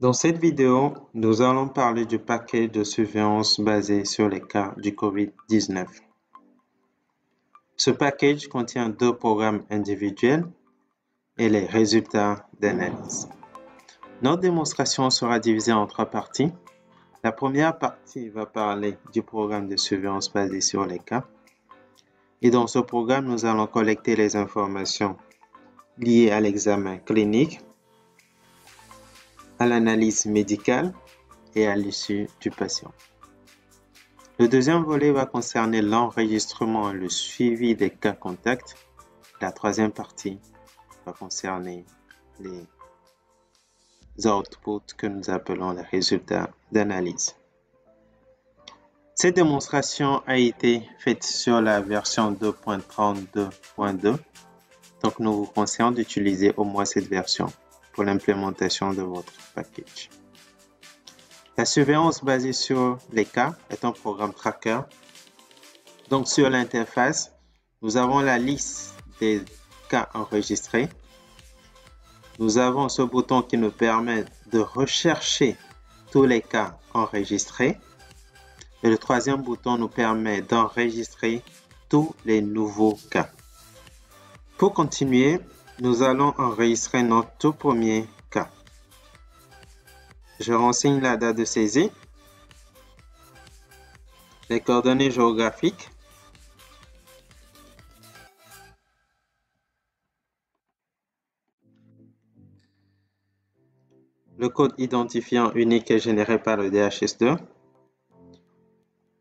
Dans cette vidéo, nous allons parler du paquet de surveillance basé sur les cas du COVID-19. Ce package contient deux programmes individuels et les résultats d'analyse. Notre démonstration sera divisée en trois parties. La première partie va parler du programme de surveillance basé sur les cas. Et dans ce programme, nous allons collecter les informations liées à l'examen clinique, à l'analyse médicale et à l'issue du patient. Le deuxième volet va concerner l'enregistrement et le suivi des cas contacts. La troisième partie va concerner les outputs que nous appelons les résultats d'analyse. Cette démonstration a été faite sur la version 2.32.2, donc nous vous conseillons d'utiliser au moins cette version pour l'implémentation de votre package. La surveillance basée sur les cas est un programme tracker. Donc sur l'interface, nous avons la liste des cas enregistrés. Nous avons ce bouton qui nous permet de rechercher tous les cas enregistrés. Et le troisième bouton nous permet d'enregistrer tous les nouveaux cas. Pour continuer, nous allons enregistrer notre tout premier cas. Je renseigne la date de saisie, les coordonnées géographiques, le code identifiant unique est généré par le DHIS2,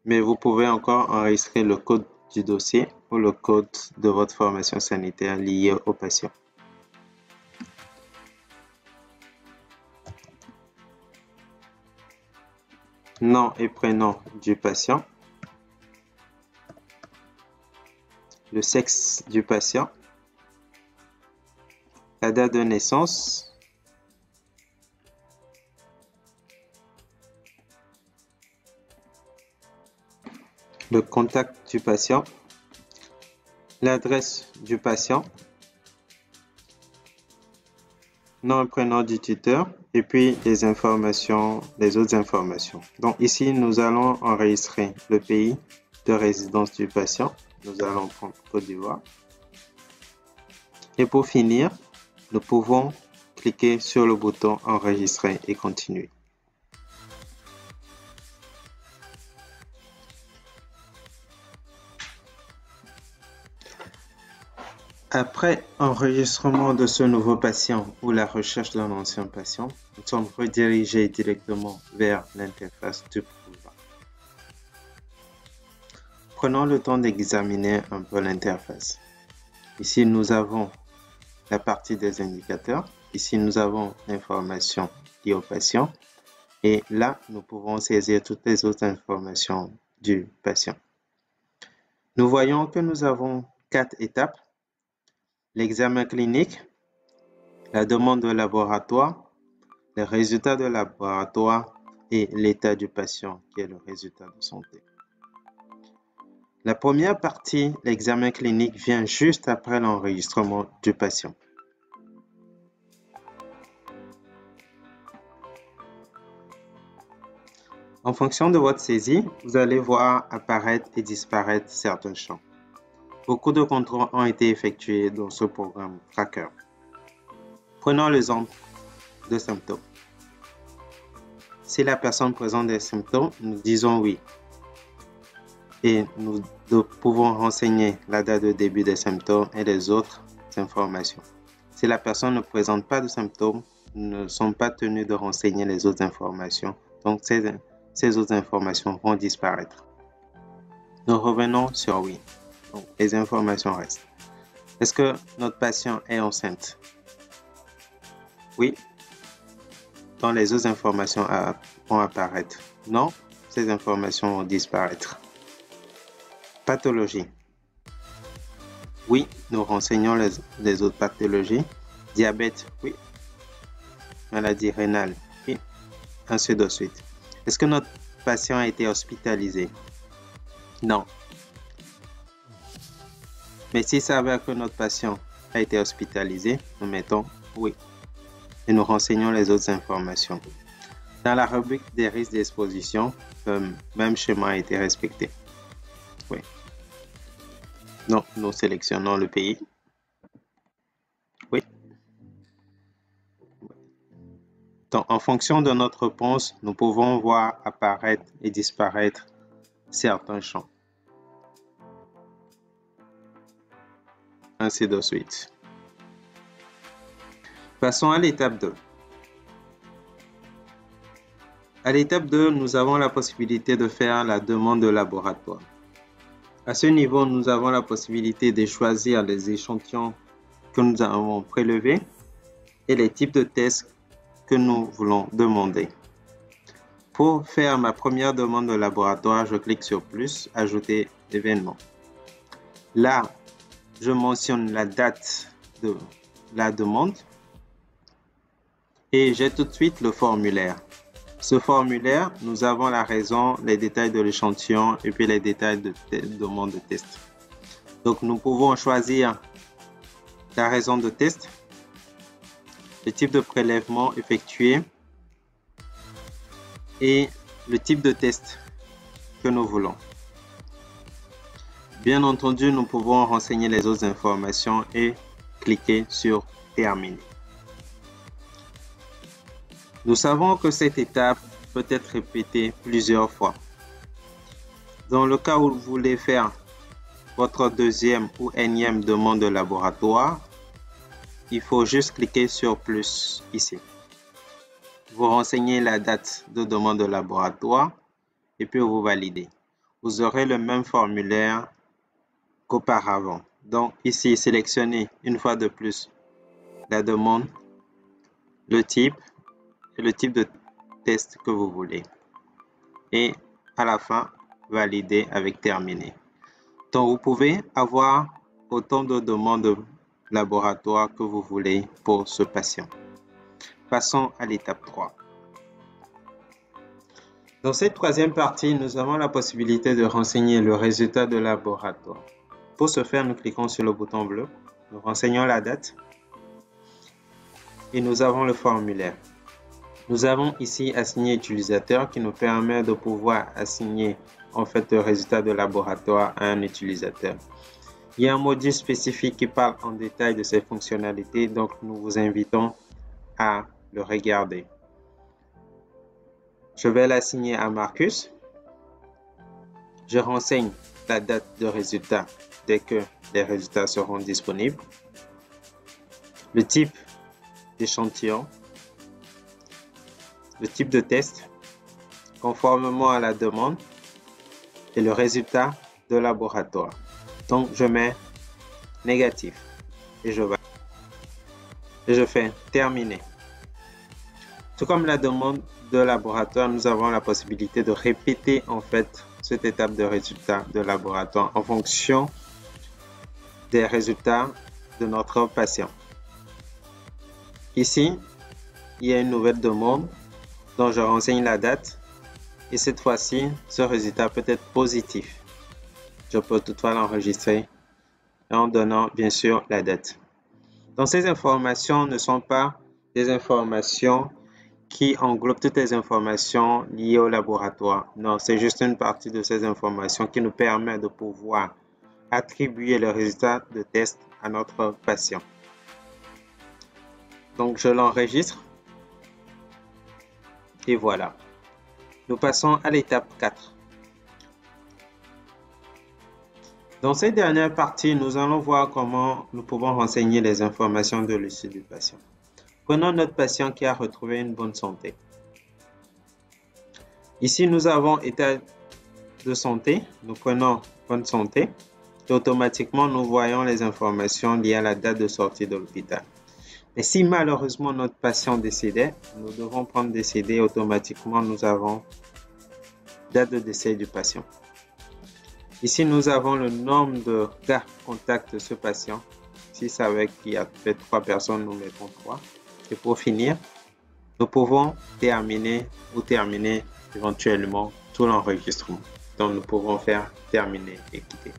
mais vous pouvez encore enregistrer le code du dossier ou le code de votre formation sanitaire lié au patient. Nom et prénom du patient, le sexe du patient, la date de naissance, le contact du patient, l'adresse du patient, nom et prénom du tuteur et puis les autres informations. Donc ici, nous allons enregistrer le pays de résidence du patient. Nous allons prendre Côte d'Ivoire. Et pour finir, nous pouvons cliquer sur le bouton enregistrer et continuer. Après enregistrement de ce nouveau patient ou la recherche d'un ancien patient, nous sommes redirigés directement vers l'interface du programme. Prenons le temps d'examiner un peu l'interface. Ici, nous avons la partie des indicateurs. Ici, nous avons l'information liée au patient. Et là, nous pouvons saisir toutes les autres informations du patient. Nous voyons que nous avons 4 étapes. L'examen clinique, la demande de laboratoire, les résultats de laboratoire et l'état du patient qui est le résultat de santé. La première partie, l'examen clinique, vient juste après l'enregistrement du patient. En fonction de votre saisie, vous allez voir apparaître et disparaître certains champs. Beaucoup de contrôles ont été effectués dans ce programme tracker. Prenons l'exemple de symptômes. Si la personne présente des symptômes, nous disons oui. Et nous pouvons renseigner la date de début des symptômes et les autres informations. Si la personne ne présente pas de symptômes, nous ne sommes pas tenus de renseigner les autres informations. Donc, ces autres informations vont disparaître. Nous revenons sur oui. Donc, les informations restent. Est-ce que notre patient est enceinte? Oui. Donc, les autres informations vont apparaître. Non, ces informations vont disparaître. Pathologie. Oui, nous renseignons les autres pathologies. Diabète, oui. Maladie rénale, oui. Ainsi de suite. Est-ce que notre patient a été hospitalisé? Non. Mais s'il s'avère que notre patient a été hospitalisé, nous mettons oui. Et nous renseignons les autres informations. Dans la rubrique des risques d'exposition, le même schéma a été respecté. Oui. Donc, nous sélectionnons le pays. Oui. Donc, en fonction de notre réponse, nous pouvons voir apparaître et disparaître certains champs. Ainsi de suite. Passons à l'étape 2. À l'étape 2, nous avons la possibilité de faire la demande de laboratoire. À ce niveau, nous avons la possibilité de choisir les échantillons que nous avons prélevés et les types de tests que nous voulons demander. Pour faire ma première demande de laboratoire, je clique sur plus, ajouter événement. Là, je mentionne la date de la demande et j'ai tout de suite le formulaire. Ce formulaire, nous avons la raison, les détails de l'échantillon et puis les détails de demande de test. Donc, nous pouvons choisir la raison de test, le type de prélèvement effectué et le type de test que nous voulons. Bien entendu, nous pouvons renseigner les autres informations et cliquer sur terminer. Nous savons que cette étape peut être répétée plusieurs fois. Dans le cas où vous voulez faire votre deuxième ou énième demande de laboratoire, il faut juste cliquer sur plus ici. Vous renseignez la date de demande de laboratoire et puis vous validez. Vous aurez le même formulaire qu'auparavant. Donc ici, sélectionnez une fois de plus la demande, le type et le type de test que vous voulez. Et à la fin, valider avec terminer. Donc vous pouvez avoir autant de demandes de laboratoire que vous voulez pour ce patient. Passons à l'étape 3. Dans cette troisième partie, nous avons la possibilité de renseigner le résultat de laboratoire. Pour ce faire, nous cliquons sur le bouton bleu, nous renseignons la date et nous avons le formulaire. Nous avons ici assigné utilisateur qui nous permet de pouvoir assigner en fait le résultat de laboratoire à un utilisateur. Il y a un module spécifique qui parle en détail de ces fonctionnalités, donc nous vous invitons à le regarder. Je vais l'assigner à Marcus. Je renseigne la date de résultat dès que les résultats seront disponibles. Le type d'échantillon. Le type de test conformément à la demande et le résultat de laboratoire. Donc, je mets négatif et je fais terminer. Tout comme la demande de laboratoire, nous avons la possibilité de répéter en fait cette étape de résultat de laboratoire en fonction des résultats de notre patient. Ici, il y a une nouvelle demande dont je renseigne la date et cette fois-ci, ce résultat peut être positif. Je peux toutefois l'enregistrer en donnant bien sûr la date. Donc ces informations ne sont pas des informations qui englobent toutes les informations liées au laboratoire. Non, c'est juste une partie de ces informations qui nous permet de pouvoir attribuer le résultat de test à notre patient. Donc je l'enregistre. Et voilà. Nous passons à l'étape 4. Dans cette dernière partie, nous allons voir comment nous pouvons renseigner les informations de l'issue du patient. Prenons notre patient qui a retrouvé une bonne santé. Ici, nous avons état de santé. Nous prenons bonne santé. Et automatiquement, nous voyons les informations liées à la date de sortie de l'hôpital. Mais si malheureusement notre patient décédait, nous devons prendre décédé. Automatiquement, nous avons date de décès du patient. Ici, nous avons le nombre de cas contacts de ce patient. Si c'est avec il y a peut-être 3 personnes, nous mettons 3. Et pour finir, nous pouvons terminer ou terminer éventuellement tout l'enregistrement. Donc, nous pouvons faire terminer et quitter.